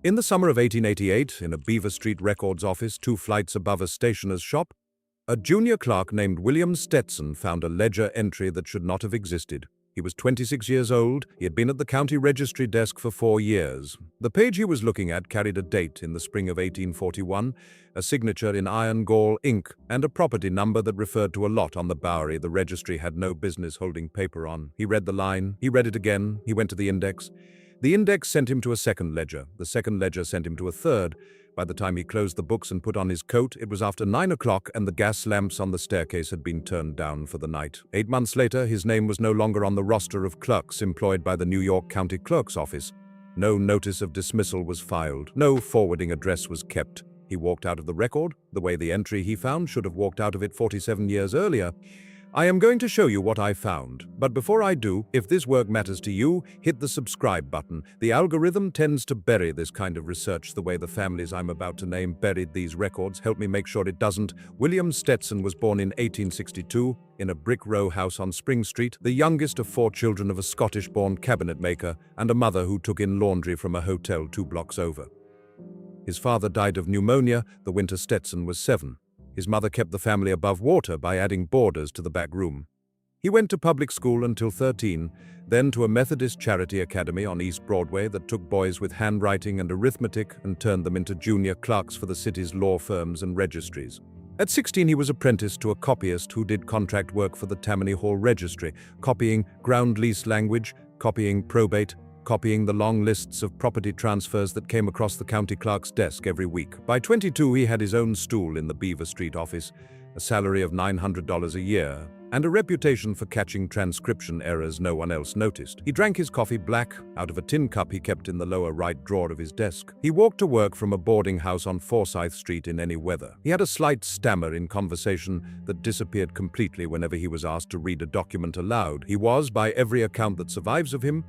In the summer of 1888, in a Beaver Street records office 2 flights above a stationer's shop, a junior clerk named William Stetson found a ledger entry that should not have existed. He was 26 years old. He had been at the county registry desk for 4 years. The page he was looking at carried a date in the spring of 1841, a signature in iron-gall ink, and a property number that referred to a lot on the Bowery the registry had no business holding paper on. He read the line. He read it again. He went to the index. The index sent him to a second ledger. The second ledger sent him to a third. By the time he closed the books and put on his coat, it was after 9 o'clock and the gas lamps on the staircase had been turned down for the night. 8 months later, his name was no longer on the roster of clerks employed by the New York County Clerk's office. No notice of dismissal was filed. No forwarding address was kept. He walked out of the record the way the entry he found should have walked out of it 47 years earlier. I am going to show you what I found, but before I do, if this work matters to you, hit the subscribe button. The algorithm tends to bury this kind of research the way the families I'm about to name buried these records. Help me make sure it doesn't. William Stetson was born in 1862 in a brick row house on Spring Street, the youngest of 4 children of a Scottish-born cabinet maker and a mother who took in laundry from a hotel 2 blocks over. His father died of pneumonia the winter Stetson was 7. His mother kept the family above water by adding boarders to the back room. He went to public school until 13, then to a Methodist charity academy on East Broadway that took boys with handwriting and arithmetic and turned them into junior clerks for the city's law firms and registries. At 16, he was apprenticed to a copyist who did contract work for the Tammany Hall Registry, copying ground lease language, copying probate, copying the long lists of property transfers that came across the county clerk's desk every week. By 22, he had his own stool in the Beaver Street office, a salary of $900 a year, and a reputation for catching transcription errors no one else noticed. He drank his coffee black out of a tin cup he kept in the lower right drawer of his desk. He walked to work from a boarding house on Forsyth Street in any weather. He had a slight stammer in conversation that disappeared completely whenever he was asked to read a document aloud. He was, by every account that survives of him,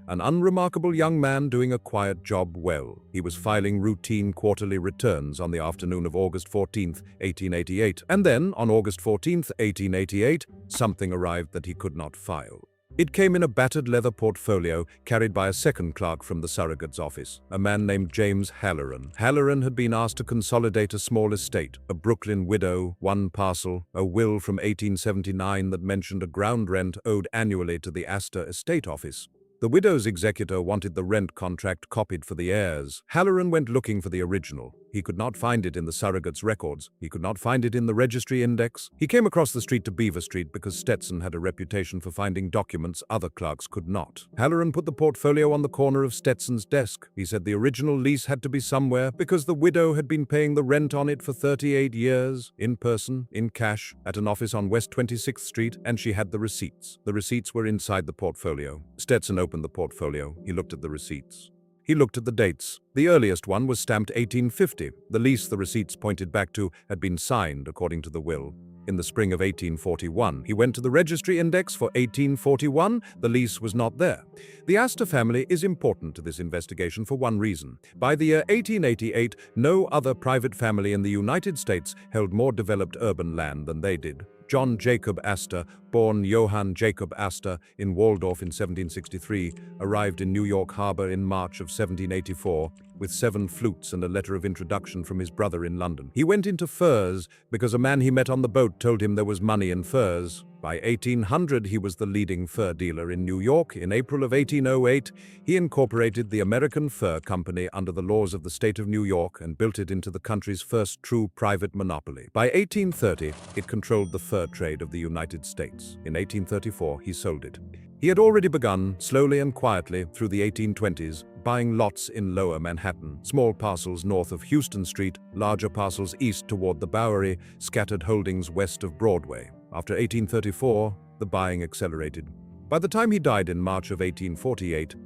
an unremarkable young man doing a quiet job well. He was filing routine quarterly returns on the afternoon of August 14, 1888. And then, on August 14, 1888, something arrived that he could not file. It came in a battered leather portfolio carried by a second clerk from the surrogate's office, a man named James Halloran. Halloran had been asked to consolidate a small estate, a Brooklyn widow, 1 parcel, a will from 1879 that mentioned a ground rent owed annually to the Astors estate office. The widow's executor wanted the rent contract copied for the heirs. Halloran went looking for the original. He could not find it in the surrogate's records. He could not find it in the registry index. He came across the street to Beaver Street because Stetson had a reputation for finding documents other clerks could not. Halloran put the portfolio on the corner of Stetson's desk. He said the original lease had to be somewhere because the widow had been paying the rent on it for 38 years, in person, in cash, at an office on West 26th Street, and she had the receipts. The receipts were inside the portfolio. Stetson opened the portfolio. He looked at the receipts. He looked at the dates. The earliest one was stamped 1850. The lease the receipts pointed back to had been signed, according to the will, in the spring of 1841. He went to the registry index for 1841. The lease was not there. The Astor family is important to this investigation for one reason. By the year 1888, no other private family in the United States held more developed urban land than they did. John Jacob Astor, born Johann Jacob Astor in Waldorf in 1763, arrived in New York Harbor in March of 1784 with 7 flutes and a letter of introduction from his brother in London. He went into furs because a man he met on the boat told him there was money in furs. By 1800, he was the leading fur dealer in New York. In April of 1808, he incorporated the American Fur Company under the laws of the state of New York and built it into the country's first true private monopoly. By 1830, it controlled the fur trade of the United States. In 1834, he sold it. He had already begun, slowly and quietly, through the 1820s, buying lots in lower Manhattan, small parcels north of Houston Street, larger parcels east toward the Bowery, scattered holdings west of Broadway. After 1834, the buying accelerated. By the time he died in March of 1848,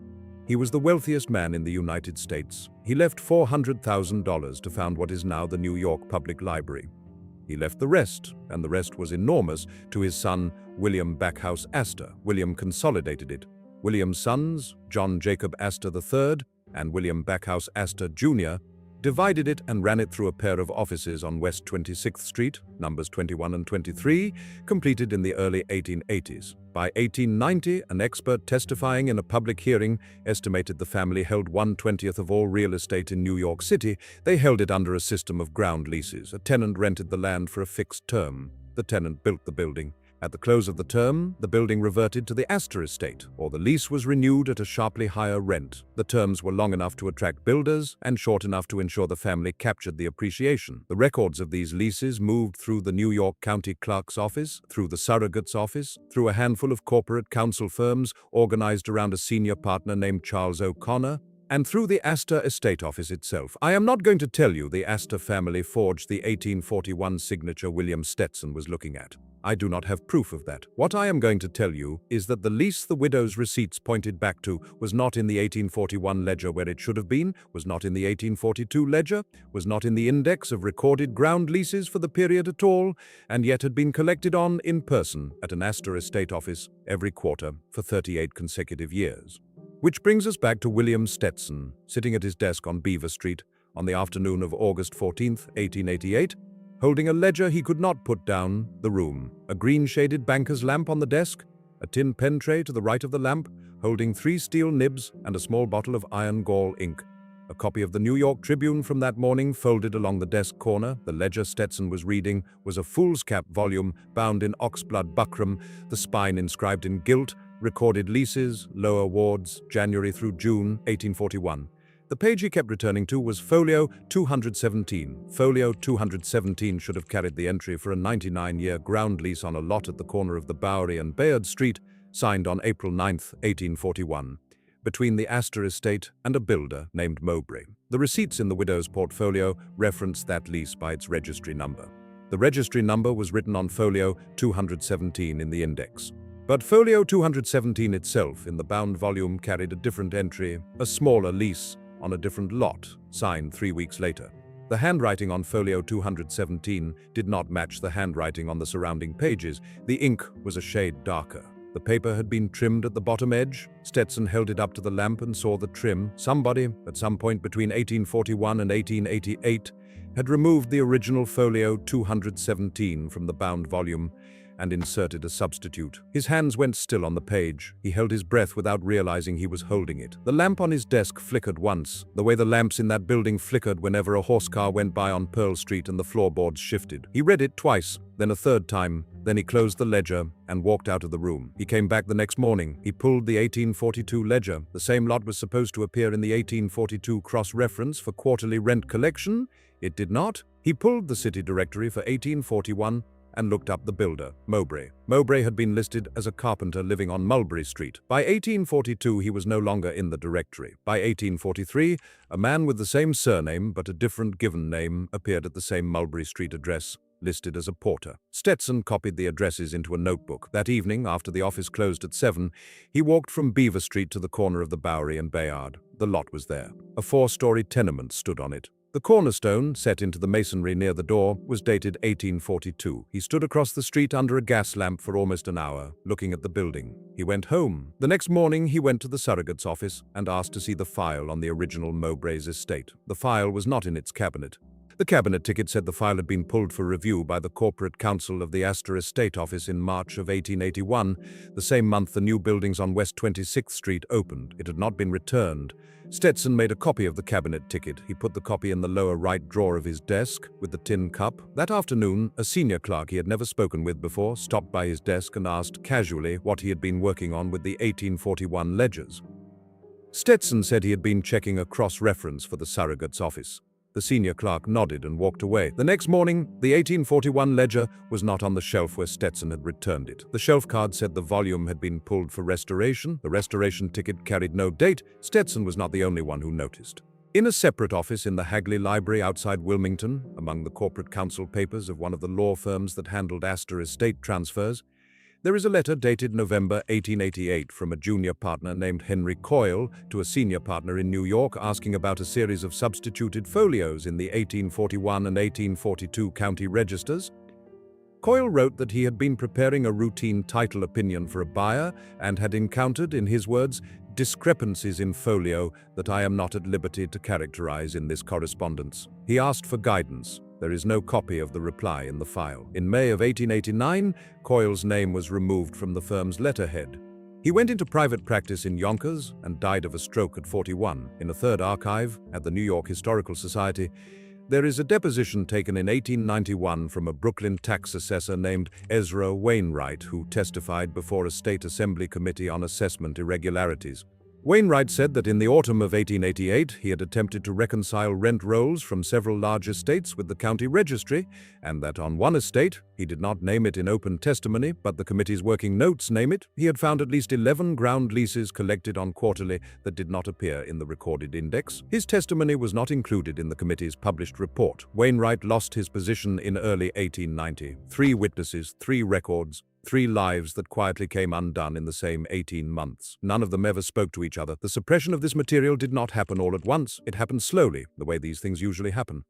he was the wealthiest man in the United States. He left $400,000 to found what is now the New York Public Library. He left the rest, and the rest was enormous, to his son, William Backhouse Astor. William consolidated it. William's sons, John Jacob Astor III and William Backhouse Astor Jr., divided it and ran it through a pair of offices on West 26th Street, numbers 21 and 23, completed in the early 1880s. By 1890, an expert testifying in a public hearing estimated the family held 1/20th of all real estate in New York City. They held it under a system of ground leases. A tenant rented the land for a fixed term. The tenant built the building. At the close of the term, the building reverted to the Astor estate, or the lease was renewed at a sharply higher rent. The terms were long enough to attract builders and short enough to ensure the family captured the appreciation. The records of these leases moved through the New York County Clerk's office, through the surrogate's office, through a handful of corporate counsel firms organized around a senior partner named Charles O'Connor, and through the Astor estate office itself. I am not going to tell you the Astor family forged the 1841 signature William Stetson was looking at. I do not have proof of that. What I am going to tell you is that the lease the widow's receipts pointed back to was not in the 1841 ledger where it should have been, was not in the 1842 ledger, was not in the index of recorded ground leases for the period at all, and yet had been collected on in person at an Astor estate office every quarter for 38 consecutive years. Which brings us back to William Stetson, sitting at his desk on Beaver Street on the afternoon of August 14th, 1888, holding a ledger he could not put down, the room, a green-shaded banker's lamp on the desk, a tin pen tray to the right of the lamp, holding 3 steel nibs and a small bottle of iron-gall ink. A copy of the New York Tribune from that morning folded along the desk corner. The ledger Stetson was reading was a foolscap volume bound in oxblood buckram, the spine inscribed in gilt, recorded leases, lower wards, January through June 1841. The page he kept returning to was Folio 217. Folio 217 should have carried the entry for a 99-year ground lease on a lot at the corner of the Bowery and Bayard Street, signed on April 9, 1841, between the Astor estate and a builder named Mowbray. The receipts in the widow's portfolio referenced that lease by its registry number. The registry number was written on Folio 217 in the index. But Folio 217 itself in the bound volume carried a different entry, a smaller lease on a different lot, signed 3 weeks later. The handwriting on Folio 217 did not match the handwriting on the surrounding pages. The ink was a shade darker. The paper had been trimmed at the bottom edge. Stetson held it up to the lamp and saw the trim. Somebody, at some point between 1841 and 1888, had removed the original Folio 217 from the bound volume and inserted a substitute. His hands went still on the page. He held his breath without realizing he was holding it. The lamp on his desk flickered once, the way the lamps in that building flickered whenever a horse car went by on Pearl Street and the floorboards shifted. He read it twice, then a third time, then he closed the ledger and walked out of the room. He came back the next morning. He pulled the 1842 ledger. The same lot was supposed to appear in the 1842 cross-reference for quarterly rent collection. It did not. He pulled the city directory for 1841 and looked up the builder, Mowbray. Mowbray had been listed as a carpenter living on Mulberry Street. By 1842, he was no longer in the directory. By 1843, a man with the same surname but a different given name appeared at the same Mulberry Street address, listed as a porter. Stetson copied the addresses into a notebook. That evening, after the office closed at 7, he walked from Beaver Street to the corner of the Bowery and Bayard. The lot was there. A 4-story tenement stood on it. The cornerstone, set into the masonry near the door, was dated 1842. He stood across the street under a gas lamp for almost an hour, looking at the building. He went home. The next morning, he went to the surrogate's office and asked to see the file on the original Mowbray's estate. The file was not in its cabinet. The cabinet ticket said the file had been pulled for review by the corporate counsel of the Astor estate office in March of 1881. The same month, the new buildings on West 26th Street opened. It had not been returned. Stetson made a copy of the cabinet ticket. He put the copy in the lower right drawer of his desk with the tin cup. That afternoon, a senior clerk he had never spoken with before stopped by his desk and asked casually what he had been working on with the 1841 ledgers. Stetson said he had been checking a cross-reference for the surrogate's office. The senior clerk nodded and walked away. The next morning, the 1841 ledger was not on the shelf where Stetson had returned it. The shelf card said the volume had been pulled for restoration. The restoration ticket carried no date. Stetson was not the only one who noticed. In a separate office in the Hagley Library outside Wilmington, among the corporate counsel papers of one of the law firms that handled Astor estate transfers, there is a letter dated November 1888 from a junior partner named Henry Coyle to a senior partner in New York asking about a series of substituted folios in the 1841 and 1842 county registers. Coyle wrote that he had been preparing a routine title opinion for a buyer and had encountered, in his words, discrepancies in Folio that I am not at liberty to characterize in this correspondence. He asked for guidance. There is no copy of the reply in the file. In May of 1889, Coyle's name was removed from the firm's letterhead. He went into private practice in Yonkers and died of a stroke at 41. In a third archive, at the New York Historical Society, there is a deposition taken in 1891 from a Brooklyn tax assessor named Ezra Wainwright, who testified before a state assembly committee on assessment irregularities. Wainwright said that in the autumn of 1888 he had attempted to reconcile rent rolls from several large estates with the county registry, and that on one estate, he did not name it in open testimony, but the committee's working notes name it, he had found at least 11 ground leases collected on quarterly that did not appear in the recorded index. His testimony was not included in the committee's published report. Wainwright lost his position in early 1890. 3 witnesses, 3 records, 3 lives that quietly came undone in the same 18 months. None of them ever spoke to each other. The suppression of this material did not happen all at once. It happened slowly, the way these things usually happen.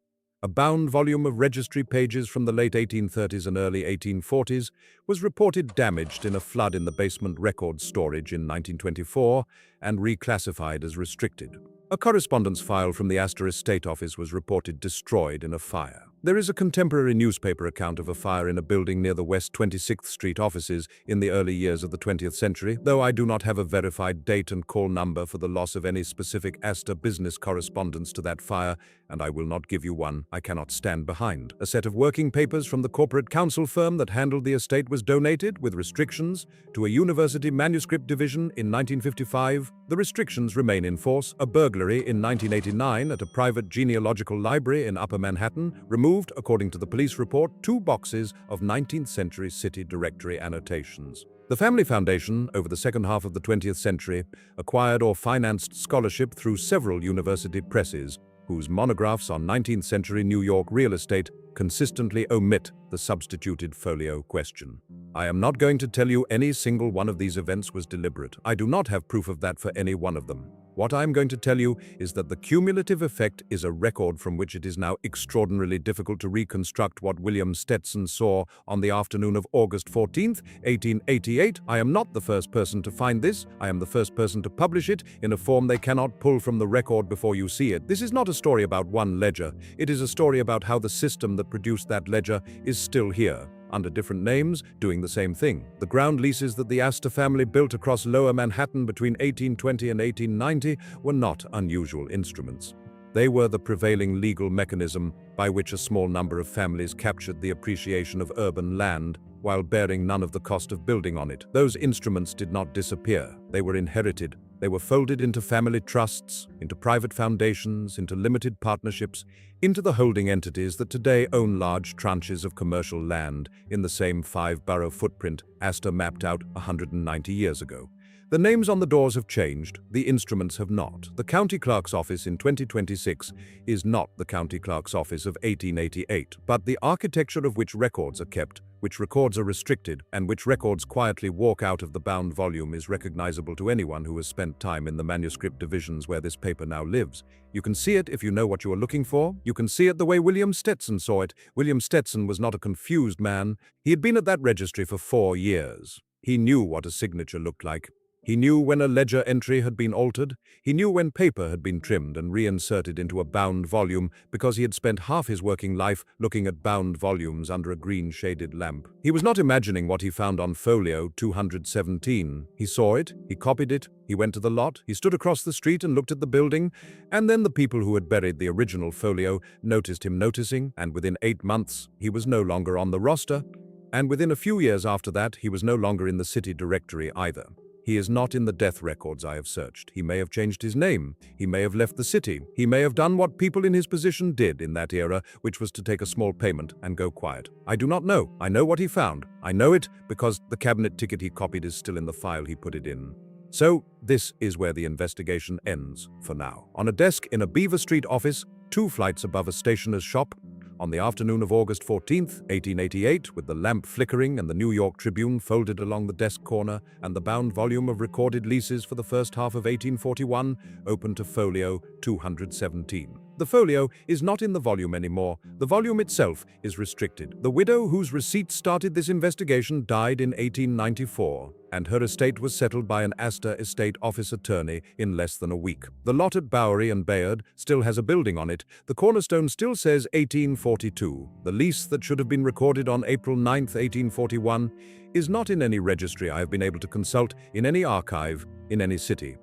A bound volume of registry pages from the late 1830s and early 1840s was reported damaged in a flood in the basement records storage in 1924 and reclassified as restricted. A correspondence file from the Astors State Office was reported destroyed in a fire. There is a contemporary newspaper account of a fire in a building near the West 26th Street offices in the early years of the 20th century, though I do not have a verified date and call number for the loss of any specific Astor business correspondence to that fire, and I will not give you one I cannot stand behind. A set of working papers from the corporate counsel firm that handled the estate was donated, with restrictions, to a university manuscript division in 1955. The restrictions remain in force. A burglary in 1989 at a private genealogical library in Upper Manhattan removed, according to the police report, 2 boxes of 19th century city directory annotations. The Family Foundation, over the second half of the 20th century, acquired or financed scholarship through several university presses, whose monographs on 19th century New York real estate consistently omit the substituted folio question. I am not going to tell you any single one of these events was deliberate. I do not have proof of that for any one of them. What I am going to tell you is that the cumulative effect is a record from which it is now extraordinarily difficult to reconstruct what William Stetson saw on the afternoon of August 14th, 1888. I am not the first person to find this. I am the first person to publish it in a form they cannot pull from the record before you see it. This is not a story about one ledger. It is a story about how the system that produced that ledger is still here, under different names, doing the same thing. The ground leases that the Astor family built across Lower Manhattan between 1820 and 1890 were not unusual instruments. They were the prevailing legal mechanism by which a small number of families captured the appreciation of urban land while bearing none of the cost of building on it. Those instruments did not disappear. They were inherited. They were folded into family trusts, into private foundations, into limited partnerships, into the holding entities that today own large tranches of commercial land in the same 5-borough footprint Astor mapped out 190 years ago. The names on the doors have changed, the instruments have not. The county clerk's office in 2026 is not the county clerk's office of 1888, but the architecture of which records are kept, which records are restricted, and which records quietly walk out of the bound volume is recognizable to anyone who has spent time in the manuscript divisions where this paper now lives. You can see it if you know what you are looking for. You can see it the way William Stetson saw it. William Stetson was not a confused man. He had been at that registry for 4 years. He knew what a signature looked like. He knew when a ledger entry had been altered. He knew when paper had been trimmed and reinserted into a bound volume because he had spent half his working life looking at bound volumes under a green-shaded lamp. He was not imagining what he found on Folio 217. He saw it, he copied it, he went to the lot, he stood across the street and looked at the building, and then the people who had buried the original Folio noticed him noticing, and within 8 months, he was no longer on the roster, and within a few years after that, he was no longer in the city directory either. He is not in the death records I have searched. He may have changed his name. He may have left the city. He may have done what people in his position did in that era, which was to take a small payment and go quiet. I do not know. I know what he found. I know it because the cabinet ticket he copied is still in the file he put it in. So, this is where the investigation ends for now. On a desk in a Beaver Street office, 2 flights above a stationer's shop, on the afternoon of August 14th, 1888, with the lamp flickering and the New York Tribune folded along the desk corner and the bound volume of recorded leases for the first half of 1841 open to Folio 217. The folio is not in the volume anymore. The volume itself is restricted. The widow whose receipts started this investigation died in 1894, and her estate was settled by an Astor estate office attorney in less than a week. The lot at Bowery and Bayard still has a building on it. The cornerstone still says 1842. The lease that should have been recorded on April 9, 1841, is not in any registry I have been able to consult, in any archive, in any city.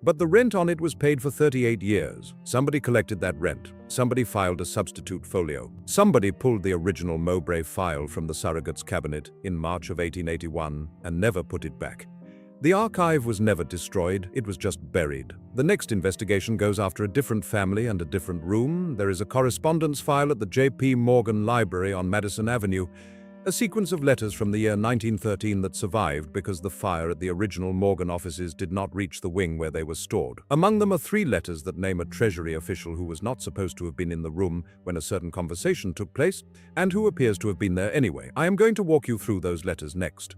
But the rent on it was paid for 38 years. Somebody collected that rent. Somebody filed a substitute folio. Somebody pulled the original Mowbray file from the surrogate's cabinet in March of 1881 and never put it back. The archive was never destroyed, it was just buried. The next investigation goes after a different family and a different room. There is a correspondence file at the J.P. Morgan Library on Madison Avenue. A sequence of letters from the year 1913 that survived because the fire at the original Morgan offices did not reach the wing where they were stored. Among them are 3 letters that name a Treasury official who was not supposed to have been in the room when a certain conversation took place, and who appears to have been there anyway. I am going to walk you through those letters next.